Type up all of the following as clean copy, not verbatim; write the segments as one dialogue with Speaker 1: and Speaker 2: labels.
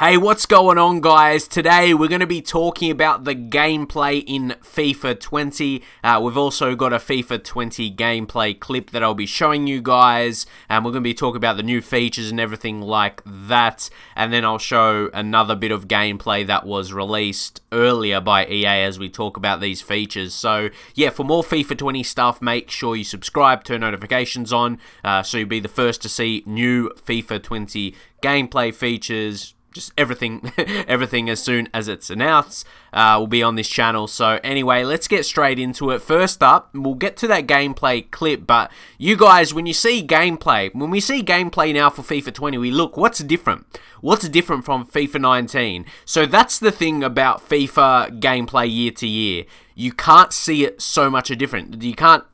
Speaker 1: Hey, what's going on, guys? Today we're going to be talking about the gameplay in FIFA 20. We've also got a FIFA 20 gameplay clip that I'll be showing you guys, and we're going to be talking about the new features and everything like that. And then I'll show another bit of gameplay that was released earlier by EA as we talk about these features. So yeah, for more FIFA 20 stuff, make sure you subscribe, turn notifications on, so you'll be the first to see new FIFA 20 gameplay features. Just everything as soon as it's announced will be on this channel. So anyway, let's get straight into it. First up, we'll get to that gameplay clip, but you guys, when we see gameplay now for FIFA 20, we look, what's different? What's different from FIFA 19? So that's the thing about FIFA gameplay year to year. You can't see it so much different. You can't,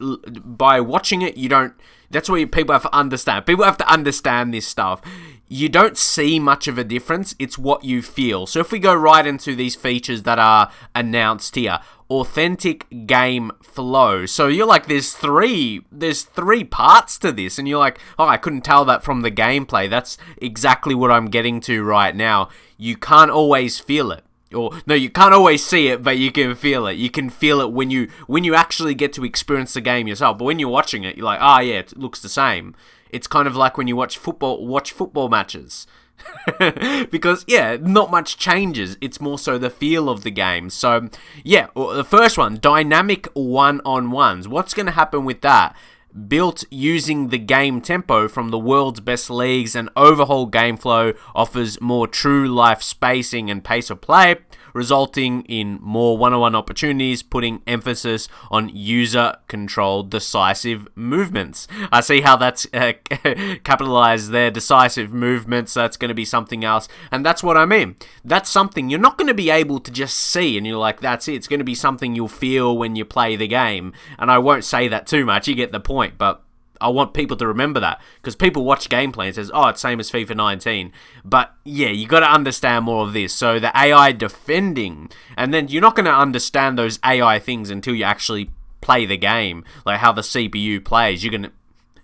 Speaker 1: by watching it, you don't. That's what people have to understand. People have to understand this stuff. You don't see much of a difference. It's what you feel. So if we go right into these features that are announced here. Authentic game flow. So you're like, there's three parts to this. And you're like, oh, I couldn't tell that from the gameplay. That's exactly what I'm getting to right now. You can't always feel it. Or no, you can't always see it, but you can feel it. You can feel it when you actually get to experience the game yourself. But when you're watching it, you're like, oh yeah, it looks the same. It's kind of like when you watch football matches. Because yeah, not much changes. It's more so the feel of the game. So yeah, the first one, dynamic one-on-ones. What's going to happen with that? Built using the game tempo from the world's best leagues, and overhaul game flow offers more true life spacing and pace of play, resulting in more one-on-one opportunities, putting emphasis on user-controlled decisive movements. I see how that's capitalized there, decisive movements. That's going to be something else, and that's what I mean. That's something you're not going to be able to just see, and you're like, that's it. It's going to be something you'll feel when you play the game, and I won't say that too much. You get the point. But I want people to remember that, because people watch gameplay and says, oh, it's same as FIFA 19. But yeah, you got to understand more of this. So the AI defending, and then you're not going to understand those AI things until you actually play the game, like how the CPU plays. You're going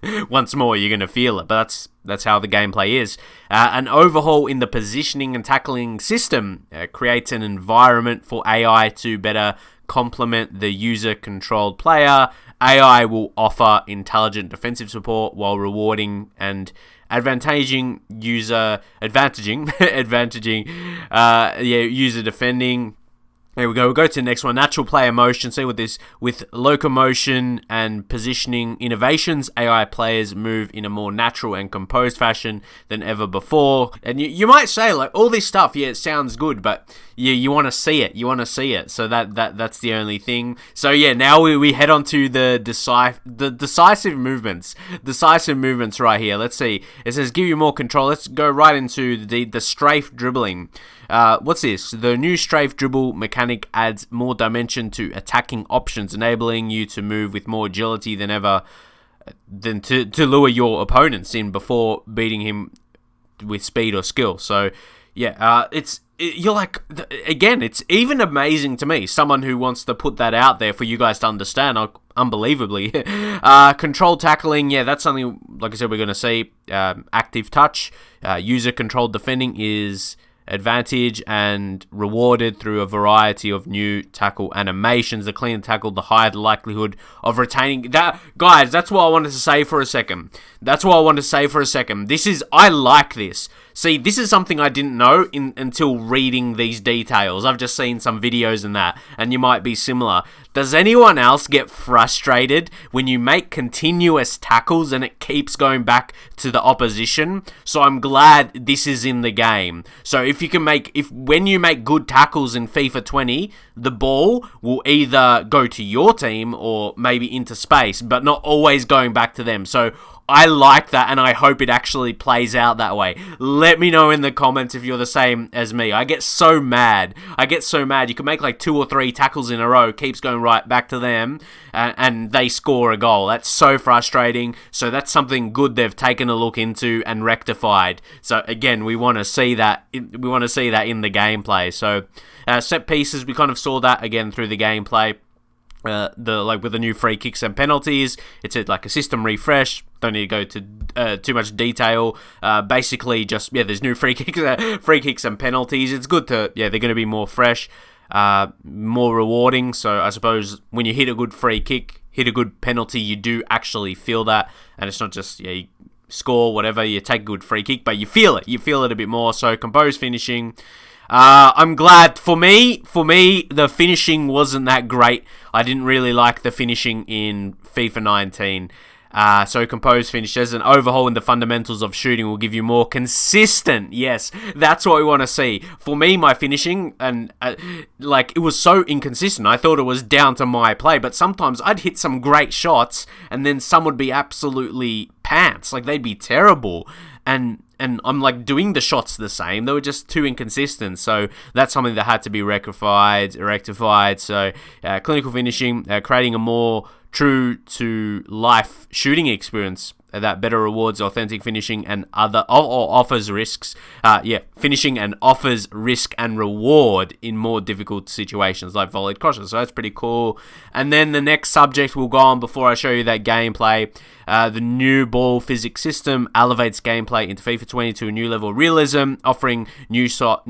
Speaker 1: to, once more, you're going to feel it. But that's how the gameplay is. An overhaul in the positioning and tackling system creates an environment for AI to better complement the user-controlled player. AI will offer intelligent defensive support while rewarding and advantaging user defending. There we go. We'll go to the next one. Natural player motion. See what this with locomotion and positioning innovations, AI players move in a more natural and composed fashion than ever before. And you might say, like, all this stuff, yeah, it sounds good, but you want to see it. You want to see it. So that's the only thing. So yeah, now we head on to the decisive movements. Decisive movements right here. Let's see. It says give you more control. Let's go right into the strafe dribbling. What's this? The new strafe dribble mechanic adds more dimension to attacking options, enabling you to move with more agility than ever, to lure your opponents in before beating him with speed or skill. So yeah, you're like, again, it's even amazing to me, someone who wants to put that out there for you guys to understand, unbelievably. Controlled tackling, yeah, that's something, like I said, we're going to see. Active touch, user-controlled defending is advantage and rewarded through a variety of new tackle animations. The clean tackle, the higher the likelihood of retaining that. Guys, that's what I wanted to say for a second. I like this. See, this is something I didn't know until reading these details. I've just seen some videos and that, and you might be similar. Does anyone else get frustrated when you make continuous tackles and it keeps going back to the opposition? So I'm glad this is in the game. So when you make good tackles in FIFA 20, the ball will either go to your team or maybe into space, but not always going back to them. So I like that, and I hope it actually plays out that way. Let me know in the comments if you're the same as me. I get so mad. You can make like 2 or 3 tackles in a row, keeps going right back to them, and they score a goal. That's so frustrating. So that's something good they've taken a look into and rectified. So again, we want to see that. We want to see that in the gameplay. So set pieces, we kind of saw that again through the gameplay. with the new free kicks and penalties. It's like a system refresh. Don't need to go to too much detail. Basically, just there's new free kicks and penalties. It's good to they're going to be more fresh, more rewarding. So I suppose when you hit a good free kick, hit a good penalty, you do actually feel that, and it's not just you score whatever, you take a good free kick, but you feel it a bit more. So composed finishing. I'm glad. For me, the finishing wasn't that great. I didn't really like the finishing in FIFA 19. So composed finish as an overhaul in the fundamentals of shooting will give you more consistent. Yes, that's what we want to see. For me, my finishing and it was so inconsistent. I thought it was down to my play, but sometimes I'd hit some great shots and then some would be absolutely pants. Like they'd be terrible. And I'm like doing the shots the same. They were just too inconsistent. So that's something that had to be rectified. So clinical finishing, creating a more true to life shooting experience that better rewards authentic finishing and offers risks. Finishing and offers risk and reward in more difficult situations like volleyed crosses. So that's pretty cool. And then the next subject we'll go on before I show you that gameplay. The new ball physics system elevates gameplay into FIFA 20 to a new level of realism, offering new shot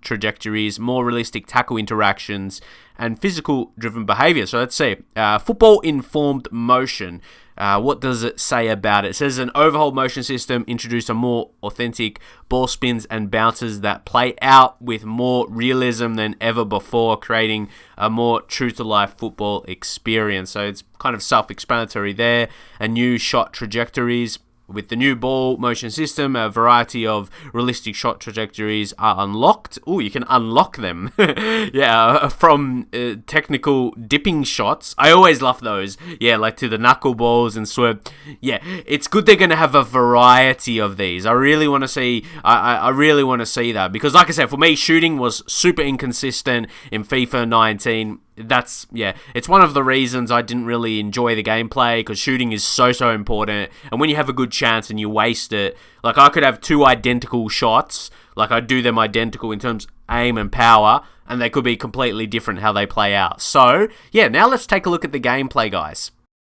Speaker 1: trajectories, more realistic tackle interactions, and physical-driven behavior. So let's see. Football-informed motion. What does it say about it? It says an overhauled motion system introduced a more authentic ball spins and bounces that play out with more realism than ever before, creating a more true-to-life football experience. So it's kind of self-explanatory there. A new shot trajectories. With the new ball motion system, a variety of realistic shot trajectories are unlocked. Oh, you can unlock them. From technical dipping shots. I always love those. Like to the knuckleballs and swerve. It's good they're going to have a variety of these. I really want to see I really want to see that. Because like I said, for me, shooting was super inconsistent in FIFA 19. It's one of the reasons I didn't really enjoy the gameplay, because shooting is so important, and when you have a good chance and you waste it, like I could have two identical shots, like I'd do them identical in terms of aim and power, and they could be completely different how they play out. So now let's take a look at the gameplay, guys.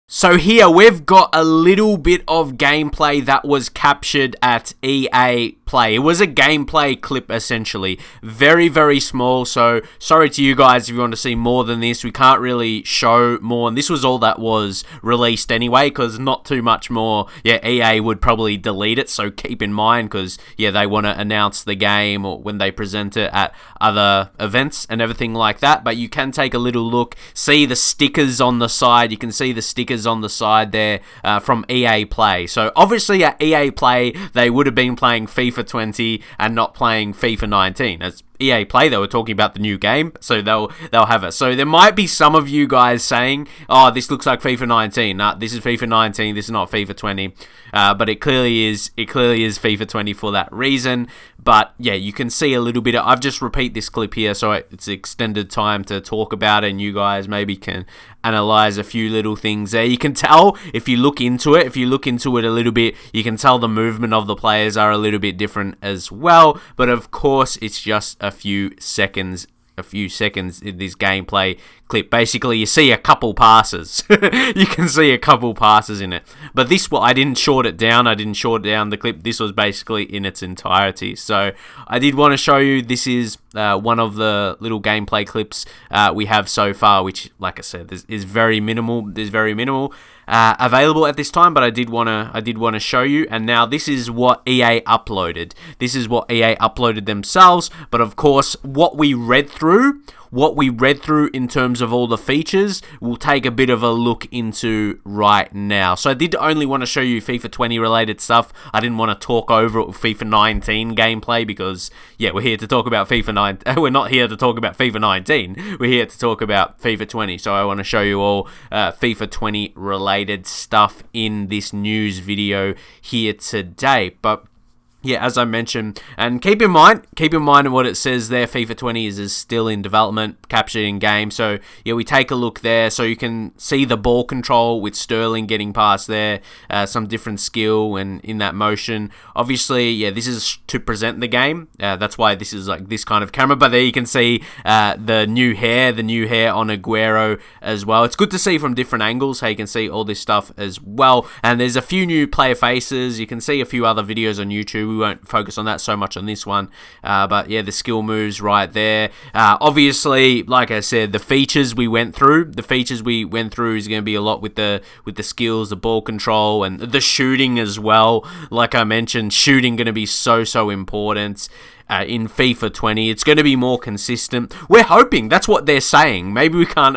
Speaker 1: So here we've got a little bit of gameplay that was captured at EA Play. It was a gameplay clip essentially. Very, very small. So sorry to you guys if you want to see more than this. We can't really show more. And this was all that was released anyway, because not too much more. EA would probably delete it. So keep in mind, because they want to announce the game or when they present it at other events and everything like that. But you can take a little look. See the stickers on the side. You can see the stickers on the side there from EA Play. So obviously at EA Play they would have been playing FIFA 20 and not playing FIFA 19. As EA Play, they were talking about the new game, so they'll have it. So there might be some of you guys saying, "Oh, this looks like FIFA 19." Nah, this is FIFA 19. This is not FIFA 20. But it clearly is. It clearly is FIFA 20 for that reason. But you can see a little bit. I've just repeat this clip here, so it's extended time to talk about it, and you guys maybe can analyze a few little things there. You can tell if you look into it. If you look into it a little bit, you can tell the movement of the players are a little bit different as well. But of course, it's just a few seconds in this gameplay clip. Basically, you see a couple passes. You can see a couple passes in it. But this one, I didn't short it down. The clip. This was basically in its entirety. So I did want to show you. This is one of the little gameplay clips we have so far, which, like I said, is very minimal. There's very minimal available at this time, but I did want to show you. And now this is what EA uploaded. This is what EA uploaded themselves. But of course, what we read through in terms of all the features, we'll take a bit of a look into right now. So I did only want to show you FIFA 20 related stuff. I didn't want to talk over it with FIFA 19 gameplay because, we're here to talk about FIFA 9. We're not here to talk about FIFA 19. We're here to talk about FIFA 20. So I want to show you all FIFA 20 related stuff in this news video here today. But yeah, as I mentioned, and keep in mind what it says there. FIFA 20 is still in development, captured in game. So yeah, we take a look there, so you can see the ball control with Sterling getting past there, some different skill and in that motion. Obviously, yeah, this is to present the game. That's why this is like this kind of camera. But there you can see the new hair on Aguero as well. It's good to see from different angles, how you can see all this stuff as well. And there's a few new player faces. You can see a few other videos on YouTube. We won't focus on that so much on this one, but yeah, the skill moves right there. Obviously, like I said, the features we went through is going to be a lot with the skills, the ball control, and the shooting as well. Like I mentioned, shooting going to be so important. In FIFA 20, it's going to be more consistent. We're hoping, that's what they're saying. Maybe we can't.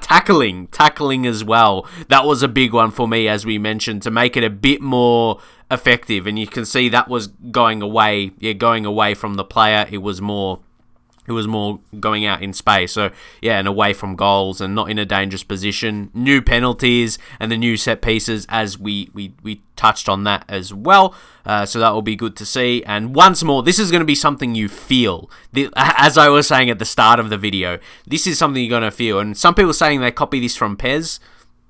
Speaker 1: Tackling as well. That was a big one for me, as we mentioned, to make it a bit more effective. And you can see that was going away from the player. It was more going out in space. So yeah, and away from goals and not in a dangerous position. New penalties and the new set pieces, as we touched on that as well. So that will be good to see. And once more, this is going to be something you feel. As I was saying at the start of the video, this is something you're going to feel. And some people are saying they copy this from PES.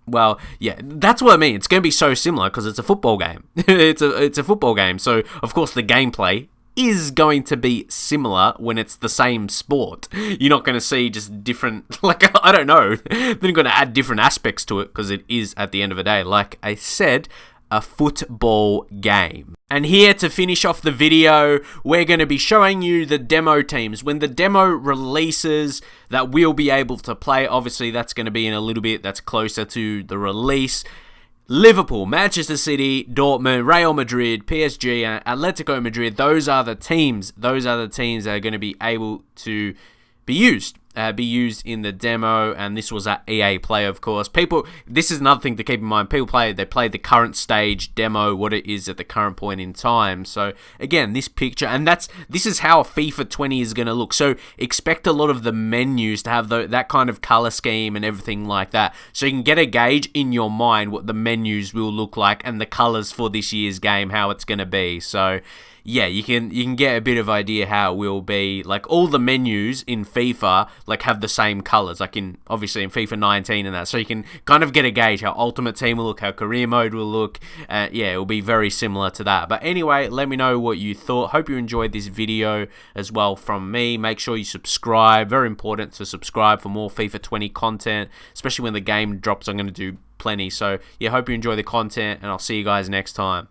Speaker 1: Well, yeah, that's what I mean. It's going to be so similar because it's a football game. It's a football game. So of course the gameplay is going to be similar when it's the same sport. You're not going to see just different, like, I don't know, they're going to add different aspects to it because it is, at the end of the day, like I said, a football game. And here to finish off the video, we're going to be showing you the demo teams. When the demo releases, that we'll be able to play. Obviously, that's going to be in a little bit, that's closer to the release. Liverpool, Manchester City, Dortmund, Real Madrid, PSG, and Atletico Madrid. Those are the teams. Those are the teams that are going to be able to be used in the demo. And this was at EA Play, of course. This is another thing to keep in mind. They play the current stage demo, what it is at the current point in time. So again, this picture, and this is how FIFA 20 is going to look. So expect a lot of the menus to have that kind of color scheme and everything like that. So you can get a gauge in your mind what the menus will look like and the colors for this year's game, how it's going to be. So yeah, you can get a bit of idea how it will be. Like all the menus in FIFA like have the same colors, like obviously in FIFA 19 and that. So you can kind of get a gauge how Ultimate Team will look, how Career Mode will look. Yeah, it will be very similar to that. But anyway, let me know what you thought. Hope you enjoyed this video as well from me. Make sure you subscribe. Very important to subscribe for more FIFA 20 content, especially when the game drops. I'm going to do plenty. So yeah, hope you enjoy the content, and I'll see you guys next time.